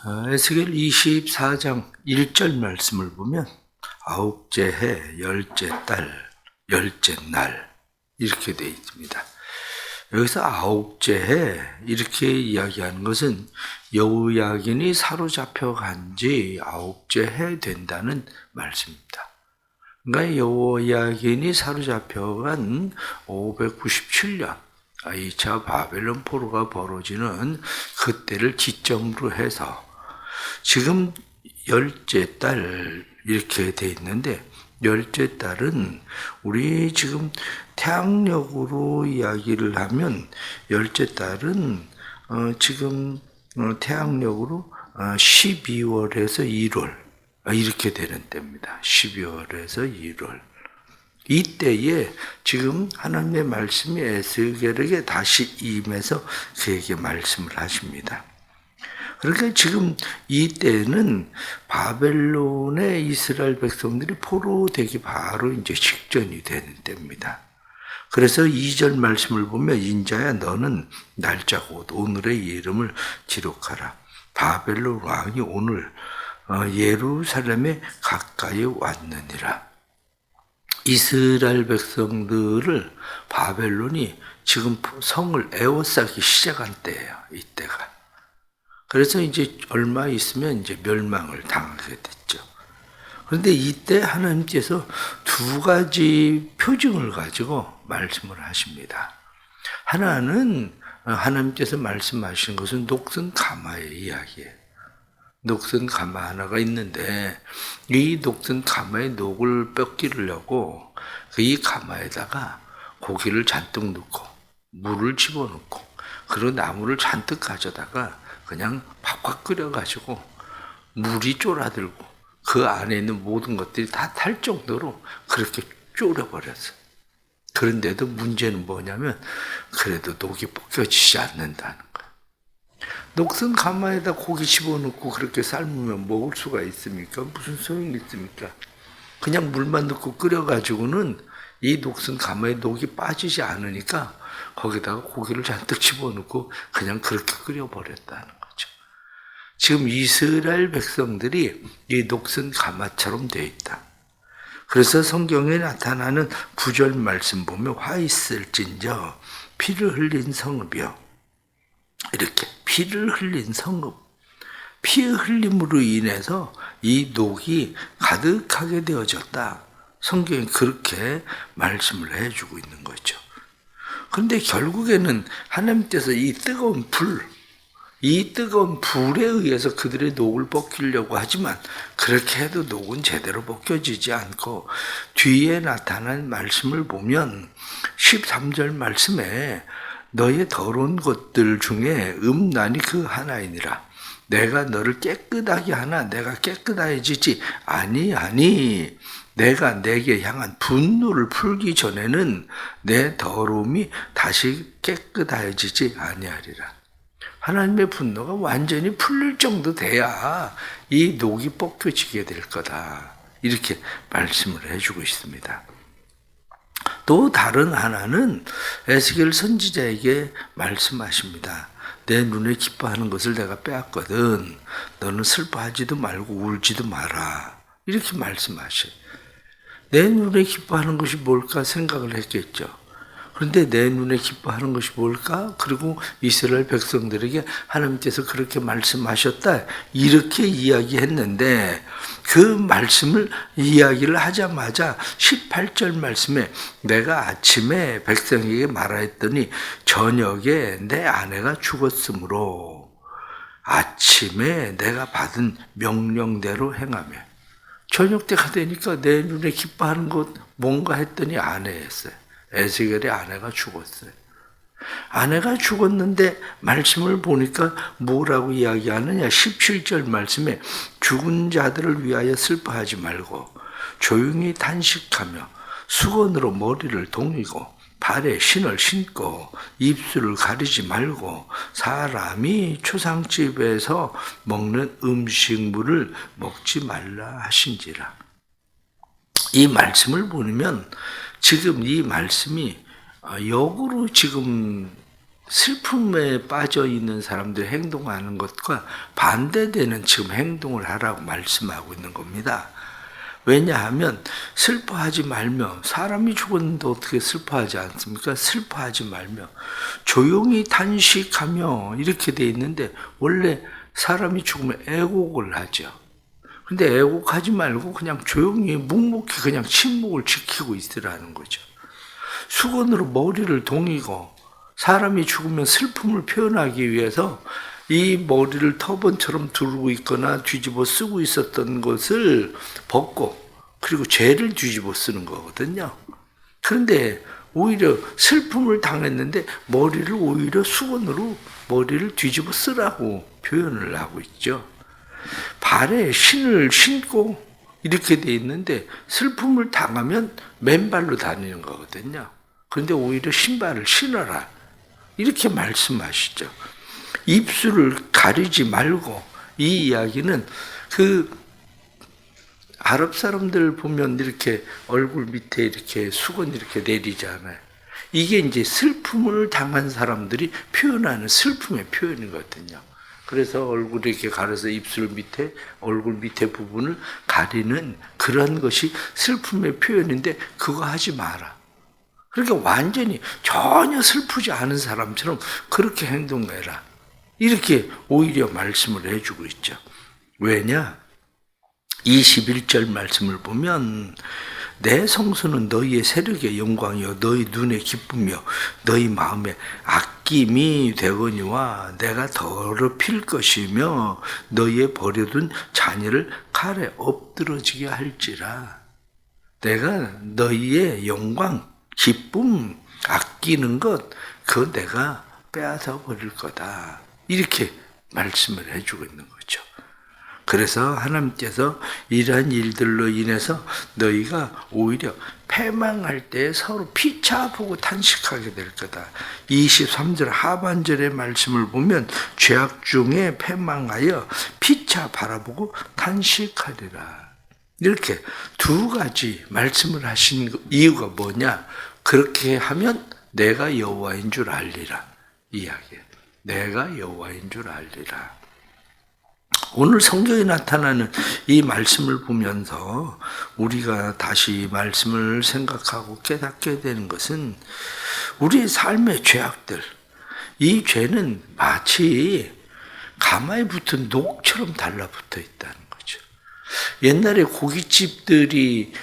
에스겔 24장 1절 말씀을 보면 아홉째 해, 열째 달, 열째 날 이렇게 되어 있습니다. 여기서 아홉째 해 이렇게 이야기하는 것은 여호야긴이 사로잡혀간 지 아홉째 해 된다는 말씀입니다. 그러니까 여호야긴이 사로잡혀간 597년 2차 바벨론 포로가 벌어지는 그때를 기점으로 해서 지금 열째 달 이렇게 돼 있는데, 열째 달은 우리 지금 태양력으로 이야기를 하면 열째 달은 지금 태양력으로 12월에서 1월 이렇게 되는 때입니다. 12월에서 1월. 이때에 지금 하나님의 말씀이 에스겔에게 다시 임해서 그에게 말씀을 하십니다. 그러니까 지금 이때는 바벨론의 이스라엘 백성들이 포로되기 바로 이제 직전이 되는 때입니다. 그래서 2절 말씀을 보면 인자야 너는 날짜 곧 오늘의 이름을 기록하라. 바벨론 왕이 오늘 예루살렘에 가까이 왔느니라. 이스라엘 백성들을 바벨론이 지금 성을 에워싸기 시작한 때예요. 이때가. 그래서 이제 얼마 있으면 이제 멸망을 당하게 됐죠. 그런데 이때 하나님께서 두 가지 표징을 가지고 말씀을 하십니다. 하나는 하나님께서 말씀하신 것은 녹슨 가마의 이야기예요. 녹슨 가마 하나가 있는데 이 녹슨 가마의 녹을 뺏기려고 이 가마에다가 고기를 잔뜩 넣고 물을 집어넣고 그리고 나무를 잔뜩 가져다가 그냥 팍팍 끓여가지고 물이 쫄아들고 그 안에 있는 모든 것들이 다 탈 정도로 그렇게 졸여버렸어요. 그런데도 문제는 뭐냐면 그래도 녹이 벗겨지지 않는다는 거예요. 녹슨 가마에다 고기 집어넣고 그렇게 삶으면 먹을 수가 있습니까? 무슨 소용이 있습니까? 그냥 물만 넣고 끓여가지고는 이 녹슨 가마에 녹이 빠지지 않으니까 거기다가 고기를 잔뜩 집어넣고 그냥 그렇게 끓여버렸다는 거죠. 지금 이스라엘 백성들이 이 녹슨 가마처럼 되어 있다. 그래서 성경에 나타나는 구절 말씀 보면 화 있을진저 피를 흘린 성읍이요. 이렇게 피를 흘린 성읍, 피의 흘림으로 인해서 이 녹이 가득하게 되어졌다. 성경이 그렇게 말씀을 해주고 있는 거죠. 그런데 결국에는 하나님께서 이 뜨거운 불에 의해서 그들의 녹을 벗기려고 하지만 그렇게 해도 녹은 제대로 벗겨지지 않고 뒤에 나타난 말씀을 보면 13절 말씀에 너의 더러운 것들 중에 음란이 그 하나이니라. 내가 너를 깨끗하게 하나 내가 깨끗해지지 아니 내가 내게 향한 분노를 풀기 전에는 내 더러움이 다시 깨끗해지지 아니하리라. 하나님의 분노가 완전히 풀릴 정도 돼야 이 녹이 벗겨지게 될 거다. 이렇게 말씀을 해주고 있습니다. 또 다른 하나는 에스겔 선지자에게 말씀하십니다. 내 눈에 기뻐하는 것을 내가 빼앗거든. 너는 슬퍼하지도 말고 울지도 마라. 이렇게 말씀하셔요. 내 눈에 기뻐하는 것이 뭘까 생각을 했겠죠. 그런데 내 눈에 기뻐하는 것이 뭘까? 그리고 이스라엘 백성들에게 하나님께서 그렇게 말씀하셨다. 이렇게 이야기했는데 그 말씀을 이야기를 하자마자 18절 말씀에 내가 아침에 백성에게 말하였더니 저녁에 내 아내가 죽었으므로 아침에 내가 받은 명령대로 행하며 저녁 때가 되니까 내 눈에 기뻐하는 것 뭔가 했더니 아내였어요. 에스겔의 아내가 죽었어요. 아내가 죽었는데 말씀을 보니까 뭐라고 이야기하느냐. 17절 말씀에 죽은 자들을 위하여 슬퍼하지 말고 조용히 단식하며 수건으로 머리를 동이고 발에 신을 신고 입술을 가리지 말고 사람이 초상집에서 먹는 음식물을 먹지 말라 하신지라. 이 말씀을 보면 지금 이 말씀이 역으로 지금 슬픔에 빠져 있는 사람들이 행동하는 것과 반대되는 지금 행동을 하라고 말씀하고 있는 겁니다. 왜냐하면 슬퍼하지 말며, 사람이 죽었는데 어떻게 슬퍼하지 않습니까? 슬퍼하지 말며 조용히 탄식하며 이렇게 돼 있는데, 원래 사람이 죽으면 애곡을 하죠. 근데 애곡하지 말고 그냥 조용히 묵묵히 그냥 침묵을 지키고 있으라는 거죠. 수건으로 머리를 동이고, 사람이 죽으면 슬픔을 표현하기 위해서 이 머리를 터번처럼 두르고 있거나 뒤집어 쓰고 있었던 것을 벗고, 그리고 죄를 뒤집어 쓰는 거거든요. 그런데 오히려 슬픔을 당했는데 머리를 오히려 수건으로 머리를 뒤집어 쓰라고 표현을 하고 있죠. 발에 신을 신고 이렇게 돼 있는데, 슬픔을 당하면 맨발로 다니는 거거든요. 그런데 오히려 신발을 신어라, 이렇게 말씀하시죠. 입술을 가리지 말고, 이 이야기는 아랍 사람들 보면 이렇게 얼굴 밑에 이렇게 수건 이렇게 내리잖아요. 이게 이제 슬픔을 당한 사람들이 표현하는 슬픔의 표현이거든요. 그래서 얼굴 이렇게 가려서 입술 밑에, 얼굴 밑에 부분을 가리는 그런 것이 슬픔의 표현인데, 그거 하지 마라. 그러니까 완전히 전혀 슬프지 않은 사람처럼 그렇게 행동해라, 이렇게 오히려 말씀을 해주고 있죠. 왜냐? 21절 말씀을 보면, 내 성소는 너희의 세력의 영광이요 너희 눈의 기쁨이요 너희 마음의 아낌이 되거니와 내가 더럽힐 것이며 너희의 버려둔 자녀를 칼에 엎드러지게 할지라. 내가 너희의 영광, 기쁨, 아끼는 것, 그거 내가 빼앗아 버릴 거다, 이렇게 말씀을 해주고 있는 거죠. 그래서 하나님께서 이러한 일들로 인해서 너희가 오히려 패망할 때 서로 피차 보고 탄식하게 될 거다. 23절 하반절의 말씀을 보면, 죄악 중에 패망하여 피차 바라보고 탄식하리라, 이렇게 두 가지 말씀을 하신 이유가 뭐냐? 그렇게 하면 내가 여호와인 줄 알리라, 이 이야기예요. 내가 여호와인 줄 알리라. 오늘 성경에 나타나는 이 말씀을 보면서 우리가 다시 말씀을 생각하고 깨닫게 되는 것은, 우리의 삶의 죄악들, 이 죄는 마치 가마에 붙은 녹처럼 달라붙어 있다는 거죠. 옛날에 고깃집들이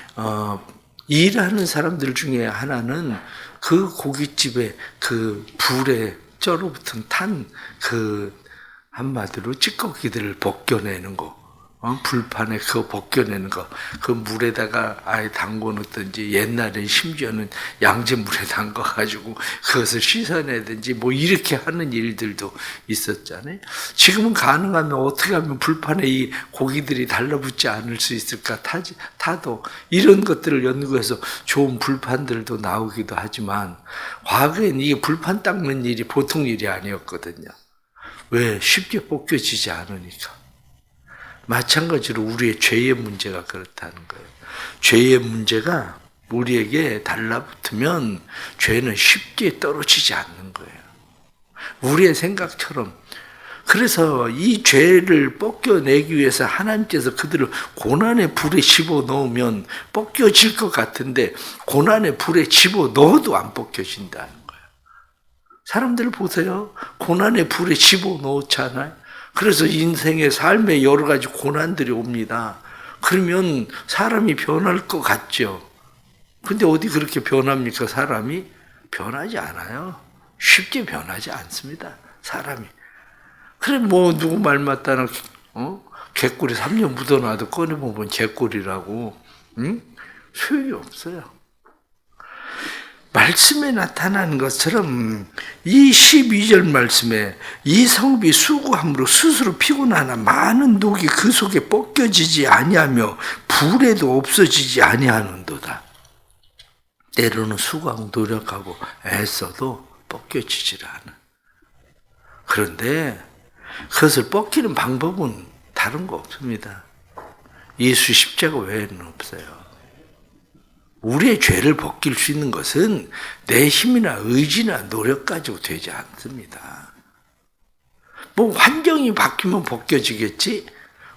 일하는 사람들 중에 하나는 그 고깃집에 그 불에 쩔어붙은 한마디로 찌꺼기들을 벗겨내는 거, 불판에 그거 벗겨내는 거, 그 물에다가 아예 담궈 놓든지, 옛날엔 심지어는 양잿물에 담가가지고 그것을 씻어내든지 뭐 이렇게 하는 일들도 있었잖아요. 지금은 가능하면 어떻게 하면 불판에 이 고기들이 달라붙지 않을 수 있을까 타도 이런 것들을 연구해서 좋은 불판들도 나오기도 하지만, 과거엔 이게 불판 닦는 일이 보통 일이 아니었거든요. 왜? 쉽게 벗겨지지 않으니까. 마찬가지로 우리의 죄의 문제가 그렇다는 거예요. 죄의 문제가 우리에게 달라붙으면 죄는 쉽게 떨어지지 않는 거예요. 우리의 생각처럼. 그래서 이 죄를 벗겨내기 위해서 하나님께서 그들을 고난의 불에 집어넣으면 벗겨질 것 같은데, 고난의 불에 집어넣어도 안 벗겨진다는 거예요. 사람들 보세요. 고난의 불에 집어넣잖아요. 그래서 인생의 삶에 여러 가지 고난들이 옵니다. 그러면 사람이 변할 것 같죠. 근데 어디 그렇게 변합니까? 사람이 변하지 않아요. 쉽게 변하지 않습니다, 사람이. 그래, 뭐 누구 말 맞다나 개꼬리 3년 묻어놔도 꺼내보면 개꼬리라고, 응? 소용이 없어요. 말씀에 나타나는 것처럼 이 12절 말씀에, 이 성읍이 수고함으로 스스로 피곤하나 많은 녹이 그 속에 벗겨지지 아니하며 불에도 없어지지 아니하는도다. 때로는 수고하고 노력하고 애써도 벗겨지질 않아. 그런데 그것을 벗기는 방법은 다른 거 없습니다. 예수 십자가 외에는 없어요. 우리의 죄를 벗길 수 있는 것은 내 힘이나 의지나 노력 가지고 되지 않습니다. 뭐 환경이 바뀌면 벗겨지겠지?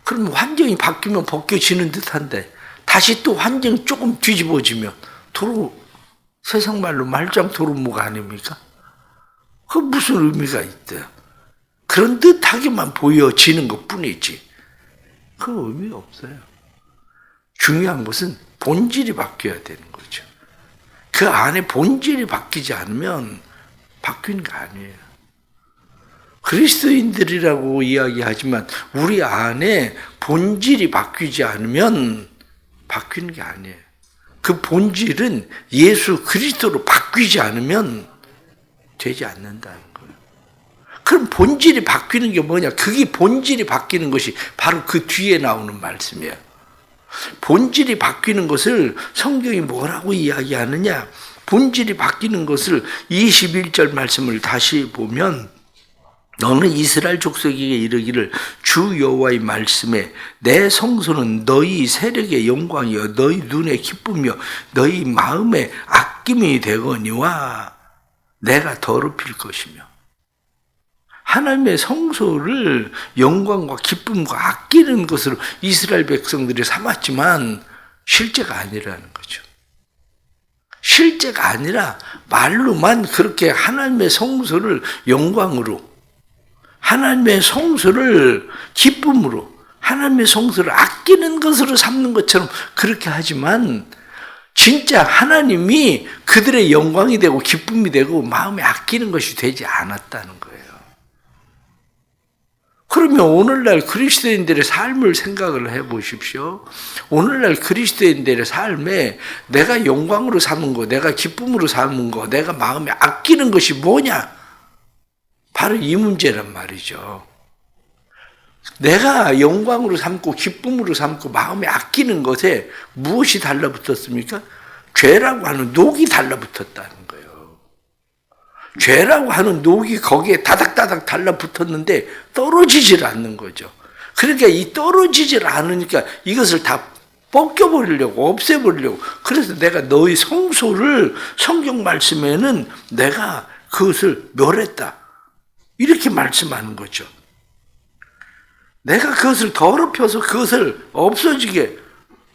그럼 환경이 바뀌면 벗겨지는 듯한데 다시 또 환경 조금 뒤집어지면 세상 말로 말짱 도루묵 아닙니까? 그 무슨 의미가 있대요? 그런 듯하게만 보여지는 것뿐이지 그 의미가 없어요. 중요한 것은 본질이 바뀌어야 되는 거죠. 그 안에 본질이 바뀌지 않으면 바뀌는 게 아니에요. 그리스도인들이라고 이야기하지만 우리 안에 본질이 바뀌지 않으면 바뀌는 게 아니에요. 그 본질은 예수 그리스도로 바뀌지 않으면 되지 않는다는 거예요. 그럼 본질이 바뀌는 게 뭐냐? 그게 본질이 바뀌는 것이 바로 그 뒤에 나오는 말씀이에요. 본질이 바뀌는 것을 성경이 뭐라고 이야기하느냐? 본질이 바뀌는 것을 21절 말씀을 다시 보면 너는 이스라엘 족속에게 이르기를 주 여호와의 말씀에 내 성소는 너희 세력의 영광이요 너희 눈의 기쁨이요 너희 마음의 아낌이 되거니와 내가 더럽힐 것이며 하나님의 성소를 영광과 기쁨과 아끼는 것으로 이스라엘 백성들이 삼았지만 실제가 아니라는 거죠. 실제가 아니라 말로만 그렇게 하나님의 성소를 영광으로 하나님의 성소를 기쁨으로 하나님의 성소를 아끼는 것으로 삼는 것처럼 그렇게 하지만 진짜 하나님이 그들의 영광이 되고 기쁨이 되고 마음에 아끼는 것이 되지 않았다는 거예요. 그러면 오늘날 그리스도인들의 삶을 생각을 해보십시오. 오늘날 그리스도인들의 삶에 내가 영광으로 삼은 거, 내가 기쁨으로 삼은 거, 내가 마음에 아끼는 것이 뭐냐? 바로 이 문제란 말이죠. 내가 영광으로 삼고 기쁨으로 삼고 마음에 아끼는 것에 무엇이 달라붙었습니까? 죄라고 하는 녹이 달라붙었다는 거예요. 죄라고 하는 녹이 거기에 다닥다닥 달라붙었는데 떨어지질 않는 거죠. 그러니까 이 떨어지질 않으니까 이것을 다 벗겨버리려고 없애버리려고 그래서 내가 너희 성소를 성경 말씀에는 내가 그것을 멸했다. 이렇게 말씀하는 거죠. 내가 그것을 더럽혀서 그것을 없어지게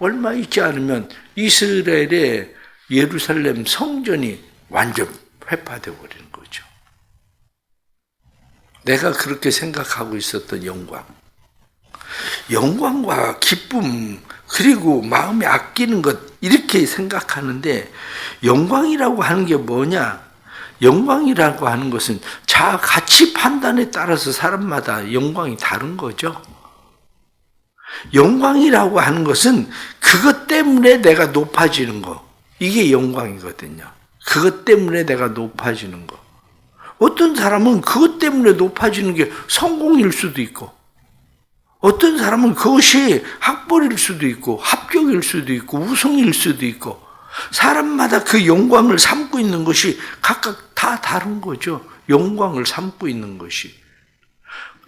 얼마 있지 않으면 이스라엘의 예루살렘 성전이 완전 회파되어 버리는 거죠. 내가 그렇게 생각하고 있었던 영광과 기쁨 그리고 마음에 아끼는 것 이렇게 생각하는데 영광이라고 하는 게 뭐냐? 영광이라고 하는 것은 자아 가치 판단에 따라서 사람마다 영광이 다른 거죠. 영광이라고 하는 것은 그것 때문에 내가 높아지는 거. 이게 영광이거든요. 그것 때문에 내가 높아지는 거. 어떤 사람은 그것 때문에 높아지는 게 성공일 수도 있고 어떤 사람은 그것이 학벌일 수도 있고 합격일 수도 있고 우승일 수도 있고 사람마다 그 영광을 삼고 있는 것이 각각 다 다른 거죠. 영광을 삼고 있는 것이.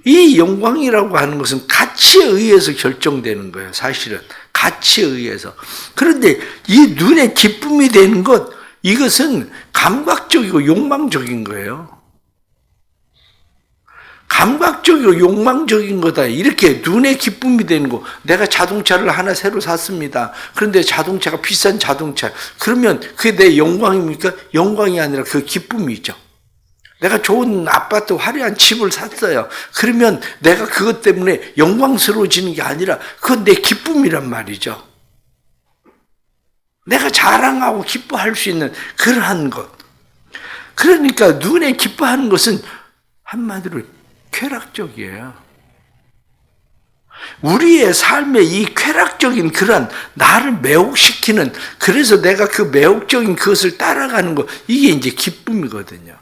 이 영광이라고 하는 것은 가치에 의해서 결정되는 거예요. 사실은 가치에 의해서. 그런데 이 눈에 기쁨이 되는 것 이것은 감각적이고 욕망적인 거예요. 감각적이고 욕망적인 거다. 이렇게 눈에 기쁨이 되는 거. 내가 자동차를 하나 새로 샀습니다. 그런데 자동차가 비싼 자동차. 그러면 그게 내 영광입니까? 영광이 아니라 그 기쁨이죠. 내가 좋은 아파트 화려한 집을 샀어요. 그러면 내가 그것 때문에 영광스러워지는 게 아니라 그건 내 기쁨이란 말이죠. 내가 자랑하고 기뻐할 수 있는 그러한 것. 그러니까 눈에 기뻐하는 것은 한마디로 쾌락적이에요. 우리의 삶의 이 쾌락적인 그런 나를 매혹시키는 그래서 내가 그 매혹적인 그것을 따라가는 것 이게 이제 기쁨이거든요.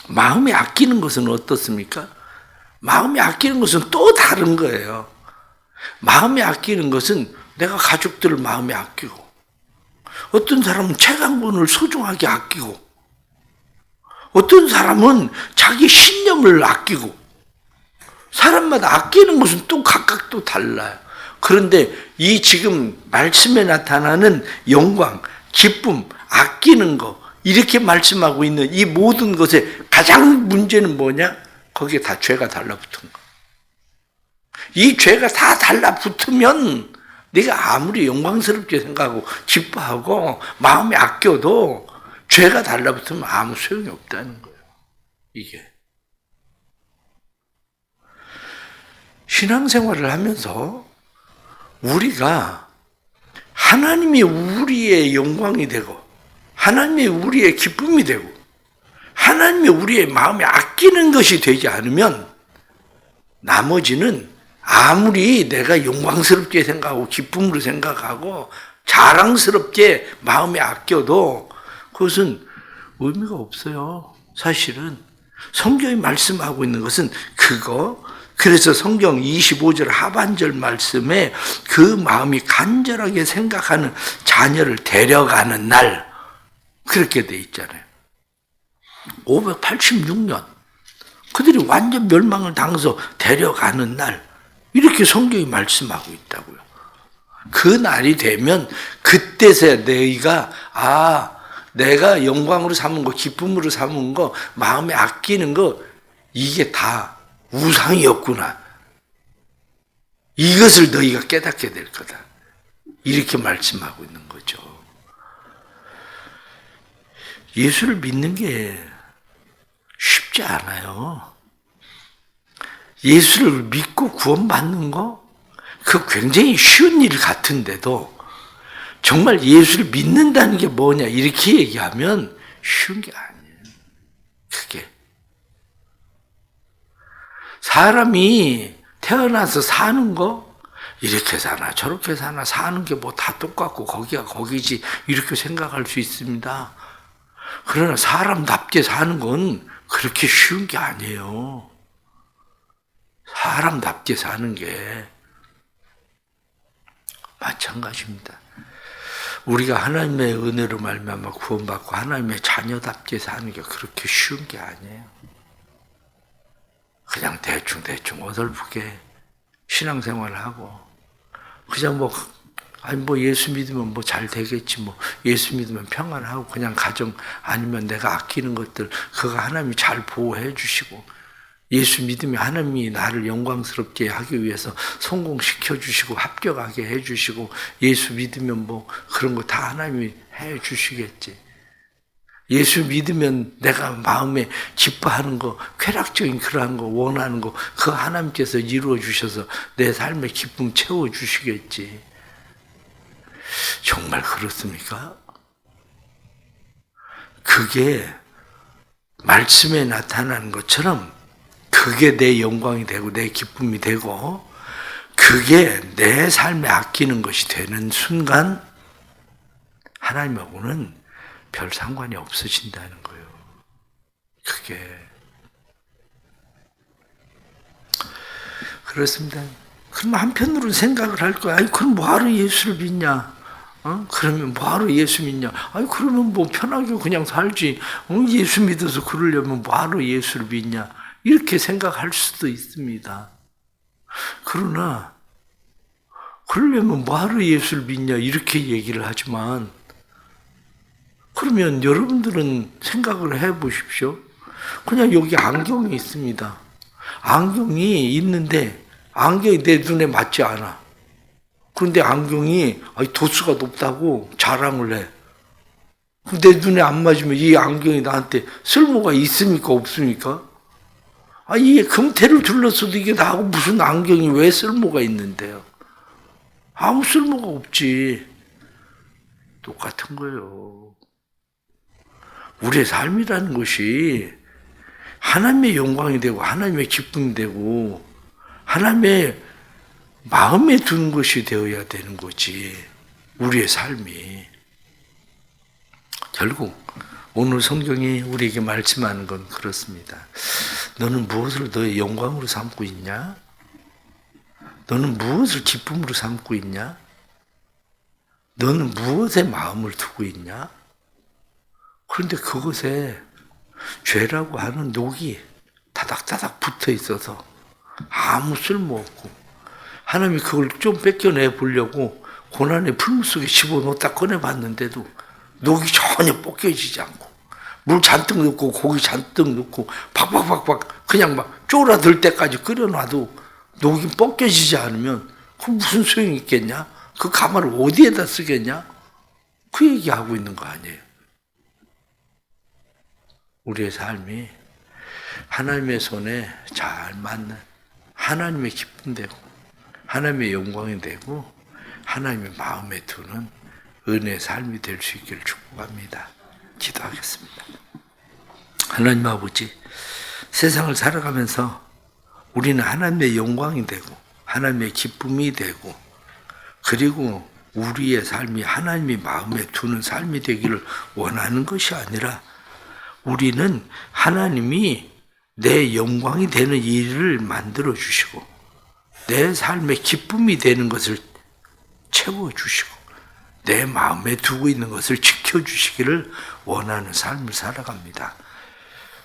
마음이 아끼는 것은 어떻습니까? 마음이 아끼는 것은 또 다른 거예요. 마음이 아끼는 것은 내가 가족들을 마음에 아끼고 어떤 사람은 책 한 권을 소중하게 아끼고 어떤 사람은 자기 신념을 아끼고 사람마다 아끼는 것은 또 각각 또 달라요. 그런데 이 지금 말씀에 나타나는 영광, 기쁨, 아끼는 거, 이렇게 말씀하고 있는 이 모든 것에 가장 문제는 뭐냐? 거기에 다 죄가 달라붙은 거. 이 죄가 다 달라붙으면 네가 아무리 영광스럽게 생각하고 기뻐하고 마음에 아껴도 죄가 달라붙으면 아무 소용이 없다는 거예요. 이게. 신앙생활을 하면서 우리가 하나님이 우리의 영광이 되고 하나님이 우리의 기쁨이 되고 하나님이 우리의 마음에 아끼는 것이 되지 않으면 나머지는 아무리 내가 영광스럽게 생각하고 기쁨으로 생각하고 자랑스럽게 마음에 아껴도 그것은 의미가 없어요. 사실은 성경이 말씀하고 있는 것은 그거. 그래서 성경 25절 하반절 말씀에 그 마음이 간절하게 생각하는 자녀를 데려가는 날, 그렇게 돼 있잖아요. 586년 그들이 완전 멸망을 당해서 데려가는 날, 이렇게 성경이 말씀하고 있다고요. 그 날이 되면 그때서야 너희가 내가 영광으로 삼은 거, 기쁨으로 삼은 거, 마음에 아끼는 거, 이게 다 우상이었구나. 이것을 너희가 깨닫게 될 거다. 이렇게 말씀하고 있는 거죠. 예수를 믿는 게 쉽지 않아요. 예수를 믿고 구원받는 거, 그거 굉장히 쉬운 일 같은데도 정말 예수를 믿는다는 게 뭐냐 이렇게 얘기하면 쉬운 게 아니에요. 그게. 사람이 태어나서 사는 거 이렇게 사나 저렇게 사나 사는 게 뭐 다 똑같고 거기가 거기지 이렇게 생각할 수 있습니다. 그러나 사람답게 사는 건 그렇게 쉬운 게 아니에요. 사람답게 사는 게 마찬가지입니다. 우리가 하나님의 은혜로 말미암아 구원받고 하나님의 자녀답게 사는 게 그렇게 쉬운 게 아니에요. 그냥 대충 어설프게 신앙생활을 하고 그냥 예수 믿으면 잘 되겠지, 예수 믿으면 평안하고 그냥 가정 아니면 내가 아끼는 것들 그거 하나님이 잘 보호해 주시고 예수 믿으면 하나님이 나를 영광스럽게 하기 위해서 성공시켜 주시고 합격하게 해 주시고 예수 믿으면 그런 거 다 하나님이 해 주시겠지. 예수 믿으면 내가 마음에 기뻐하는 거, 쾌락적인 그러한 거, 원하는 거, 그거 하나님께서 이루어 주셔서 내 삶의 기쁨 채워 주시겠지. 정말 그렇습니까? 그게 말씀에 나타나는 것처럼 그게 내 영광이 되고 내 기쁨이 되고 그게 내 삶에 아끼는 것이 되는 순간 하나님하고는 별 상관이 없어진다는 거예요. 그게 그렇습니다. 그럼 한편으로는 생각을 할 거야. 그럼 뭐하러 예수를 믿냐? 그러면 뭐하러 예수 믿냐? 그러면 편하게 그냥 살지. 예수 믿어서 그러려면 뭐하러 예수를 믿냐? 이렇게 생각할 수도 있습니다. 그러나 그러려면 뭐하러 예수를 믿냐? 이렇게 얘기를 하지만 그러면 여러분들은 생각을 해보십시오. 그냥 여기 안경이 있습니다. 안경이 있는데 안경이 내 눈에 맞지 않아. 그런데 안경이 도수가 높다고 자랑을 해. 내 눈에 안 맞으면 이 안경이 나한테 쓸모가 있습니까? 없습니까? 이게 금태를 둘러서도 이게 나하고 무슨 안경이 왜 쓸모가 있는데요? 아무 쓸모가 없지. 똑같은 거예요. 우리의 삶이라는 것이 하나님의 영광이 되고 하나님의 기쁨이 되고 하나님의 마음에 두는 것이 되어야 되는 거지. 우리의 삶이. 결국 오늘 성경이 우리에게 말씀하는 건 그렇습니다. 너는 무엇을 너의 영광으로 삼고 있냐? 너는 무엇을 기쁨으로 삼고 있냐? 너는 무엇에 마음을 두고 있냐? 그런데 그것에 죄라고 하는 녹이 다닥다닥 붙어 있어서 아무 쓸모없고 하나님이 그걸 좀 뺏겨내 보려고 고난의 풀무 속에 집어넣었다 꺼내봤는데도 녹이 전혀 벗겨지지 않고 물 잔뜩 넣고 고기 잔뜩 넣고 팍팍팍팍 그냥 막 쫄아들 때까지 끓여놔도 녹이 벗겨지지 않으면 그 무슨 소용이 있겠냐? 그 가마를 어디에다 쓰겠냐? 그 얘기하고 있는 거 아니에요. 우리의 삶이 하나님의 손에 잘 맞는 하나님의 기쁨 되고 하나님의 영광이 되고 하나님의 마음에 두는 은혜의 삶이 될 수 있기를 축복합니다. 기도하겠습니다. 하나님 아버지, 세상을 살아가면서 우리는 하나님의 영광이 되고 하나님의 기쁨이 되고 그리고 우리의 삶이 하나님이 마음에 두는 삶이 되기를 원하는 것이 아니라 우리는 하나님이 내 영광이 되는 일을 만들어 주시고 내 삶의 기쁨이 되는 것을 채워주시고 내 마음에 두고 있는 것을 지켜주시기를 원하는 삶을 살아갑니다.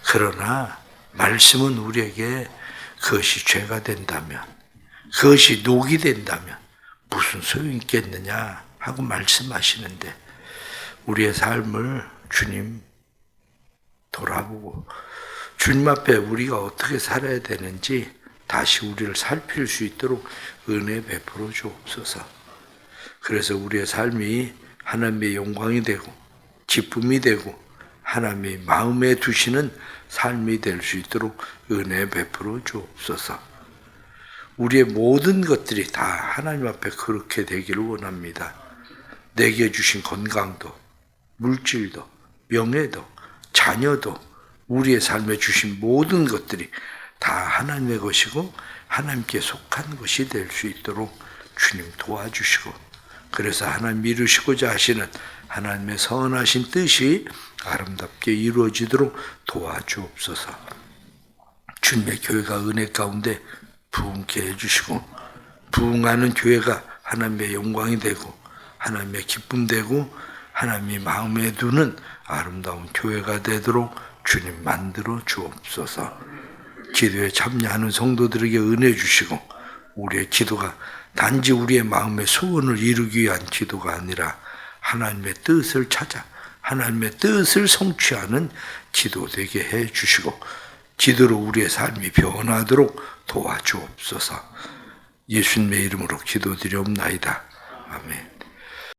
그러나 말씀은 우리에게 그것이 죄가 된다면 그것이 녹이 된다면 무슨 소용이 있겠느냐 하고 말씀하시는데 우리의 삶을 주님 돌아보고 주님 앞에 우리가 어떻게 살아야 되는지 다시 우리를 살필 수 있도록 은혜 베풀어 주옵소서. 그래서 우리의 삶이 하나님의 영광이 되고 기쁨이 되고 하나님의 마음에 두시는 삶이 될 수 있도록 은혜 베풀어 주옵소서. 우리의 모든 것들이 다 하나님 앞에 그렇게 되기를 원합니다. 내게 주신 건강도 물질도 명예도 자녀도 우리의 삶에 주신 모든 것들이 다 하나님의 것이고 하나님께 속한 것이 될 수 있도록 주님 도와주시고 그래서 하나님 이루시고자 하시는 하나님의 선하신 뜻이 아름답게 이루어지도록 도와주옵소서. 주님의 교회가 은혜 가운데 부흥케 해주시고 부흥하는 교회가 하나님의 영광이 되고 하나님의 기쁨 되고 하나님이 마음에 두는 아름다운 교회가 되도록 주님 만들어 주옵소서. 기도에 참여하는 성도들에게 은혜 주시고 우리의 기도가 단지 우리의 마음의 소원을 이루기 위한 기도가 아니라 하나님의 뜻을 찾아 하나님의 뜻을 성취하는 기도 되게 해 주시고 기도로 우리의 삶이 변화하도록 도와주옵소서. 예수님의 이름으로 기도드리옵나이다. 아멘.